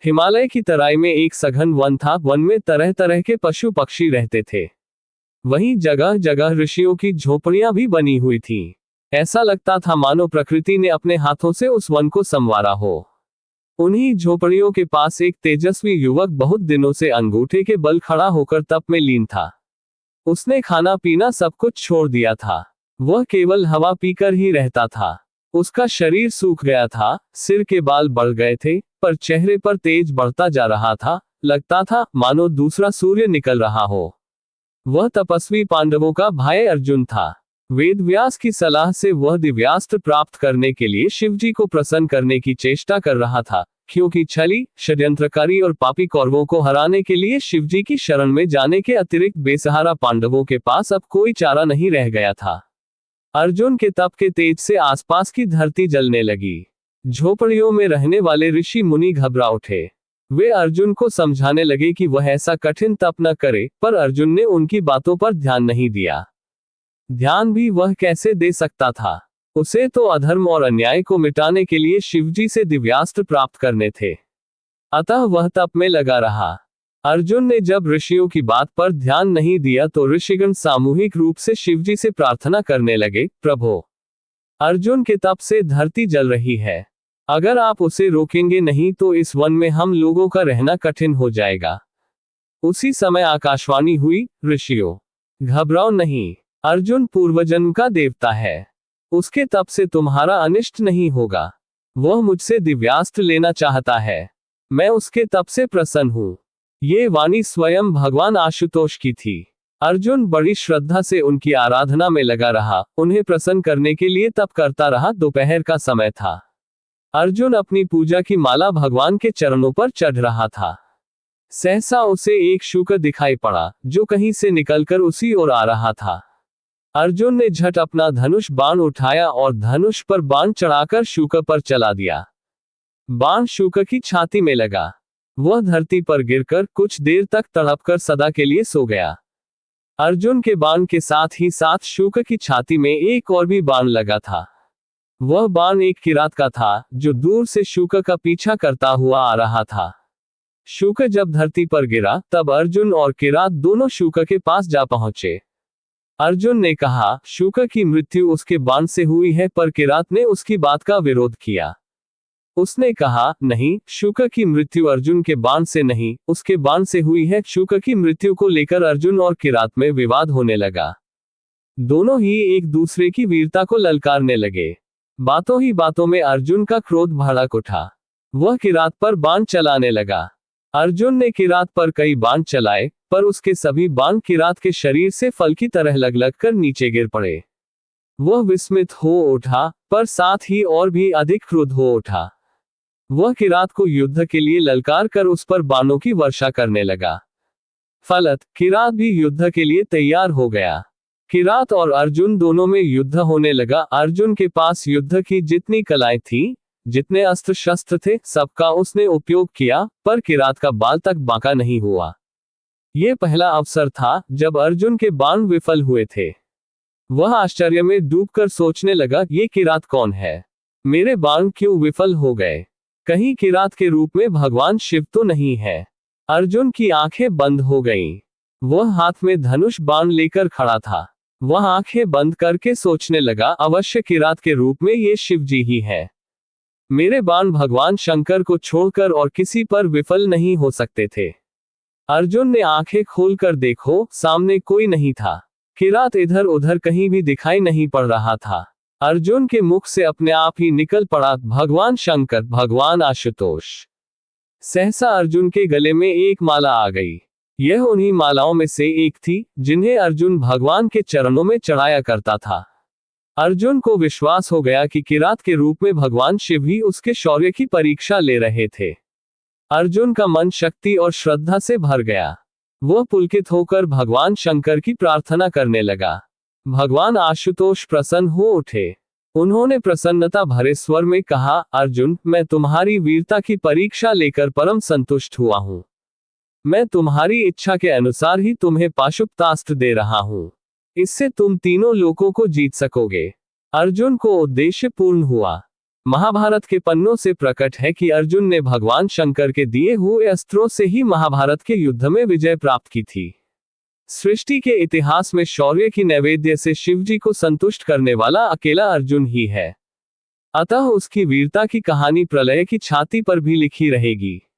हिमालय की तराई में एक सघन वन था। वन में तरह तरह के पशु पक्षी रहते थे। वहीं जगह जगह ऋषियों की झोपड़ियां भी बनी हुई थीं। ऐसा लगता था मानो प्रकृति ने अपने हाथों से उस वन को संवारा हो। उन्हीं झोपड़ियों के पास एक तेजस्वी युवक बहुत दिनों से अंगूठे के बल खड़ा होकर तप में लीन था। उसने खाना पीना सब कुछ छोड़ दिया था। वह केवल हवा पीकर ही रहता था। उसका शरीर सूख गया था, सिर के बाल बढ़ गए थे, पर चेहरे पर तेज बढ़ता जा रहा था। लगता था मानो दूसरा सूर्य निकल रहा हो। वह तपस्वी पांडवों का भाई अर्जुन था। वेद व्यास की सलाह से वह दिव्यास्त्र प्राप्त करने के लिए शिवजी को प्रसन्न करने की चेष्टा कर रहा था, क्योंकि छली, षड्यंत्रकारी और पापी कौरवों को हराने के लिए शिवजी की शरण में जाने के अतिरिक्त बेसहारा पांडवों के पास अब कोई चारा नहीं रह गया था। अर्जुन के तप के तेज से आसपास की धरती जलने लगी। झोपड़ियों में रहने वाले ऋषि मुनि घबरा उठे। वे अर्जुन को समझाने लगे कि वह ऐसा कठिन तप न करे, पर अर्जुन ने उनकी बातों पर ध्यान नहीं दिया। ध्यान भी वह कैसे दे सकता था? उसे तो अधर्म और अन्याय को मिटाने के लिए शिवजी से दिव्यास्त्र प्राप्त करने थे। अतः वह तप में लगा रहा। अर्जुन ने जब ऋषियों की बात पर ध्यान नहीं दिया तो ऋषिगण सामूहिक रूप से शिवजी से प्रार्थना करने लगे, प्रभो, अर्जुन के तप से धरती जल रही है। अगर आप उसे रोकेंगे नहीं तो इस वन में हम लोगों का रहना कठिन हो जाएगा। उसी समय आकाशवाणी हुई, ऋषियों, घबराओ नहीं, अर्जुन पूर्वजन्म का देवता है। उसके तप से तुम्हारा अनिष्ट नहीं होगा। वह मुझसे दिव्यास्त्र लेना चाहता है। मैं उसके तप से प्रसन्न हूँ। ये वाणी स्वयं भगवान आशुतोष की थी। अर्जुन बड़ी श्रद्धा से उनकी आराधना में लगा रहा, उन्हें प्रसन्न करने के लिए तप करता रहा। दोपहर का समय था। अर्जुन अपनी पूजा की माला भगवान के चरणों पर चढ़ रहा था। सहसा उसे एक शूकर दिखाई पड़ा, जो कहीं से निकलकर उसी ओर आ रहा था। अर्जुन ने झट अपना धनुष बाण उठाया और धनुष पर बाण चढ़ाकर शूकर पर चला दिया। बाण शूकर की छाती में लगा। वह धरती पर गिरकर कुछ देर तक तड़पकर सदा के लिए सो गया। अर्जुन के बाण के साथ ही साथ शूकर की छाती में एक और भी बाण लगा था। वह बाण एक किरात का था, जो दूर से शूकर का पीछा करता हुआ आ रहा था। शूकर जब धरती पर गिरा तब अर्जुन और किरात दोनों शूकर के पास जा पहुंचे। अर्जुन ने कहा, शूकर की मृत्यु उसके बाण से हुई है, पर किरात ने उसकी बात का विरोध किया। उसने कहा, नहीं, शूकर की मृत्यु अर्जुन के बाण से नहीं, उसके बाण से हुई है। शूकर की मृत्यु को लेकर अर्जुन और किरात में विवाद होने लगा। दोनों ही एक दूसरे की वीरता को ललकारने लगे। बातों ही बातों में अर्जुन का क्रोध भड़क उठा। वह किरात पर बाण चलाने लगा। अर्जुन ने किरात पर कई बाण चलाए, पर उसके सभी बाण किरात के शरीर से फल की तरह लग कर नीचे गिर पड़े। वह विस्मित हो उठा, पर साथ ही और भी अधिक क्रुद्ध हो उठा। वह किरात को युद्ध के लिए ललकार कर उस पर बाणों की वर्षा करने लगा। फलत किरात भी युद्ध के लिए तैयार हो गया। किरात और अर्जुन दोनों में युद्ध होने लगा। अर्जुन के पास युद्ध की जितनी कलाएं थीं, जितने अस्त्र शस्त्र थे, सबका उसने उपयोग किया, पर किरात का बाल तक बांका नहीं हुआ। यह पहला अवसर था जब अर्जुन के बाण विफल हुए थे। वह आश्चर्य में डूबकर सोचने लगा, ये किरात कौन है? मेरे बाण क्यों विफल हो गए? कहीं किरात के रूप में भगवान शिव तो नहीं है? अर्जुन की आंखें बंद हो गईं। वह हाथ में धनुष बाण लेकर खड़ा था। वह आंखें बंद करके सोचने लगा, अवश्य किरात के रूप में ये शिव जी ही है। मेरे बाण भगवान शंकर को छोड़कर और किसी पर विफल नहीं हो सकते थे। अर्जुन ने आंखें खोलकर देखो, सामने कोई नहीं था। किरात इधर उधर कहीं भी दिखाई नहीं पड़ रहा था। अर्जुन के मुख से अपने आप ही निकल पड़ा, भगवान शंकर, भगवान आशुतोष। सहसा अर्जुन के गले में एक माला आ गई। यह उन्हीं मालाओं में से एक थी, जिन्हें अर्जुन भगवान के चरणों में चढ़ाया करता था। अर्जुन को विश्वास हो गया कि किरात के रूप में भगवान शिव ही उसके शौर्य की परीक्षा ले रहे थे। अर्जुन का मन शक्ति और श्रद्धा से भर गया। वह पुलकित होकर भगवान शंकर की प्रार्थना करने लगा। भगवान आशुतोष प्रसन्न हो उठे। उन्होंने प्रसन्नता भरे स्वर में कहा, अर्जुन, मैं तुम्हारी वीरता की परीक्षा लेकर परम संतुष्ट हुआ हूँ। मैं तुम्हारी इच्छा के अनुसार ही तुम्हें पाशुपतास्त्र दे रहा हूँ। इससे तुम तीनों लोकों को जीत सकोगे। अर्जुन को उद्देश्य पूर्ण हुआ। महाभारत के पन्नों से प्रकट है कि अर्जुन ने भगवान शंकर के दिए हुए अस्त्रों से ही महाभारत के युद्ध में विजय प्राप्त की थी। सृष्टि के इतिहास में शौर्य की नैवेद्य से शिवजी को संतुष्ट करने वाला अकेला अर्जुन ही है। अतः उसकी वीरता की कहानी प्रलय की छाती पर भी लिखी रहेगी।